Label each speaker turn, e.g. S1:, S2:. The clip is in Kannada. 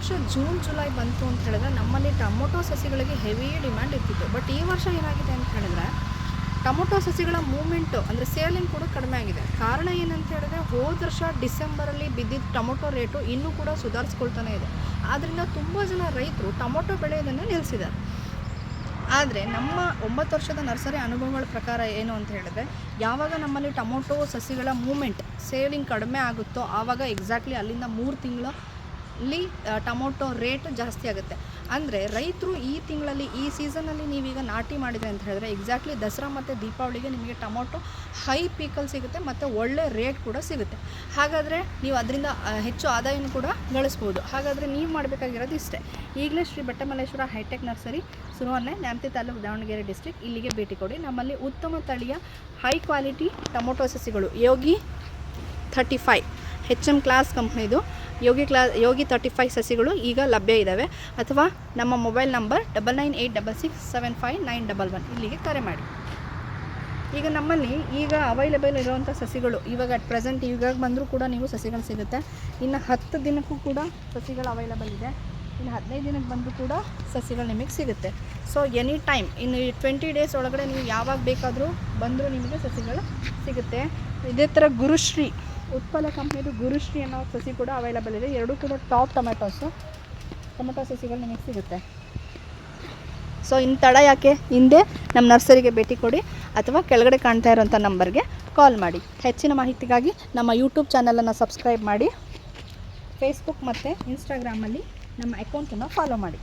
S1: ವರ್ಷ ಜೂನ್ ಜುಲೈ ಬಂತು ಅಂತ ಹೇಳಿದ್ರೆ ನಮ್ಮಲ್ಲಿ ಟೊಮೊಟೊ ಸಸಿಗಳಿಗೆ ಹೆವಿ ಡಿಮ್ಯಾಂಡ್ ಇರ್ತಿತ್ತು. ಬಟ್ ಈ ವರ್ಷ ಏನಾಗಿದೆ ಅಂತ ಹೇಳಿದ್ರೆ ಟೊಮೊಟೊ ಸಸಿಗಳ ಮೂವ್ಮೆಂಟು ಅಂದರೆ ಸೇಲಿಂಗ್ ಕೂಡ ಕಡಿಮೆ ಆಗಿದೆ. ಕಾರಣ ಏನಂತ ಹೇಳಿದ್ರೆ ಹೋದ ವರ್ಷ ಡಿಸೆಂಬರಲ್ಲಿ ಬಿದ್ದಿದ್ದ ಟೊಮೊಟೊ ರೇಟು ಇನ್ನೂ ಕೂಡ ಸುಧಾರಿಸ್ಕೊಳ್ತಾನೆ ಇದೆ. ಆದ್ದರಿಂದ ತುಂಬ ಜನ ರೈತರು ಟೊಮೊಟೊ ಬೆಳೆಯೋದನ್ನು ನಿಲ್ಲಿಸಿದ್ದಾರೆ. ಆದರೆ ನಮ್ಮ 9 ವರ್ಷದ ನರ್ಸರಿ ಅನುಭವಗಳ ಪ್ರಕಾರ ಏನು ಅಂತ ಹೇಳಿದ್ರೆ ಯಾವಾಗ ನಮ್ಮಲ್ಲಿ ಟೊಮೊಟೊ ಸಸಿಗಳ ಮೂಮೆಂಟ್ ಸೇಲಿಂಗ್ ಕಡಿಮೆ ಆಗುತ್ತೋ ಆವಾಗ ಎಕ್ಸಾಕ್ಟ್ಲಿ ಅಲ್ಲಿಂದ 3 ತಿಂಗಳಲ್ಲಿ ಟೊಮೊಟೊ ರೇಟ್ ಜಾಸ್ತಿ ಆಗುತ್ತೆ. ಅಂದರೆ ರೈತರು ಈ ತಿಂಗಳಲ್ಲಿ ಈ ಸೀಸನಲ್ಲಿ ನೀವೀಗ ನಾಟಿ ಮಾಡಿದೆ ಅಂತ ಹೇಳಿದ್ರೆ ಎಕ್ಸಾಕ್ಟ್ಲಿ ದಸರಾ ಮತ್ತು ದೀಪಾವಳಿಗೆ ನಿಮಗೆ ಟೊಮೊಟೊ ಹೈ ಪೀಕಲ್ಲಿ ಸಿಗುತ್ತೆ ಮತ್ತು ಒಳ್ಳೆ ರೇಟ್ ಕೂಡ ಸಿಗುತ್ತೆ. ಹಾಗಾದರೆ ನೀವು ಅದರಿಂದ ಹೆಚ್ಚು ಆದಾಯನೂ ಕೂಡ ಗಳಿಸ್ಬೋದು. ಹಾಗಾದರೆ ನೀವು ಮಾಡಬೇಕಾಗಿರೋದು ಇಷ್ಟೇ, ಈಗಲೇ Shri Bettamalleshwara hi-tech nursery, Suravanne, Nyamathi taluk, Davanagere district, ಇಲ್ಲಿಗೆ ಭೇಟಿ ಕೊಡಿ. ನಮ್ಮಲ್ಲಿ ಉತ್ತಮ ತಳಿಯ ಹೈ ಕ್ವಾಲಿಟಿ ಟೊಮೊಟೊ ಸಸಿಗಳು ಯೋಗಿ 35 HM ಕ್ಲಾಸ್ ಕಂಪ್ನಿದು ಯೋಗಿ 35 ಸಸಿಗಳು ಈಗ ಲಭ್ಯ ಇದ್ದಾವೆ. ಅಥವಾ ನಮ್ಮ ಮೊಬೈಲ್ ನಂಬರ್ 9986675911 ಇಲ್ಲಿಗೆ ಕರೆ ಮಾಡಿ. ಈಗ ನಮ್ಮಲ್ಲಿ ಈಗ ಅವೈಲೇಬಲ್ ಇರುವಂಥ ಸಸಿಗಳು ಇವಾಗ ಅಟ್ ಪ್ರೆಸೆಂಟ್ ಇವಾಗ ಬಂದರೂ ಕೂಡ ನೀವು ಸಸಿಗಳು ಸಿಗುತ್ತೆ. ಇನ್ನು 10 ದಿನಕ್ಕೂ ಕೂಡ ಸಸಿಗಳು ಅವೈಲೇಬಲ್ ಇದೆ. ಇನ್ನು 15 ದಿನಕ್ಕೆ ಬಂದರೂ ಕೂಡ ಸಸಿಗಳು ನಿಮಗೆ ಸಿಗುತ್ತೆ. ಸೊ ಎನಿ ಟೈಮ್ ಇನ್ನು 20 ಡೇಸ್ ಒಳಗಡೆ ನೀವು ಯಾವಾಗ ಬೇಕಾದರೂ ಬಂದರೂ ನಿಮಗೆ ಸಸಿಗಳು ಸಿಗುತ್ತೆ. ಇದೇ ಥರ ಗುರುಶ್ರೀ ಉತ್ಪಲ ಕಂಪ್ನಿದು ಗುರುಶ್ರೀ ಅನ್ನೋ ಸಸಿ ಕೂಡ ಅವೈಲೇಬಲ್ ಇದೆ. ಎರಡೂ ಕೂಡ ಟಾಪ್ ಟೊಮೆಟೊ ಸಸಿಗಳು ನಿಮಗೆ ಸಿಗುತ್ತೆ. ಸೊ ಇನ್ನು ತಡ ಯಾಕೆ, ಹಿಂದೆ ನಮ್ಮ ನರ್ಸರಿಗೆ ಭೇಟಿ ಕೊಡಿ ಅಥವಾ ಕೆಳಗಡೆ ಕಾಣ್ತಾ ಇರೋಂಥ ನಂಬರ್ಗೆ ಕಾಲ್ ಮಾಡಿ. ಹೆಚ್ಚಿನ ಮಾಹಿತಿಗಾಗಿ ನಮ್ಮ ಯೂಟ್ಯೂಬ್ ಚಾನಲನ್ನು ಸಬ್ಸ್ಕ್ರೈಬ್ ಮಾಡಿ, ಫೇಸ್ಬುಕ್ ಮತ್ತು ಇನ್ಸ್ಟಾಗ್ರಾಮಲ್ಲಿ ನಮ್ಮ ಅಕೌಂಟನ್ನು ಫಾಲೋ ಮಾಡಿ.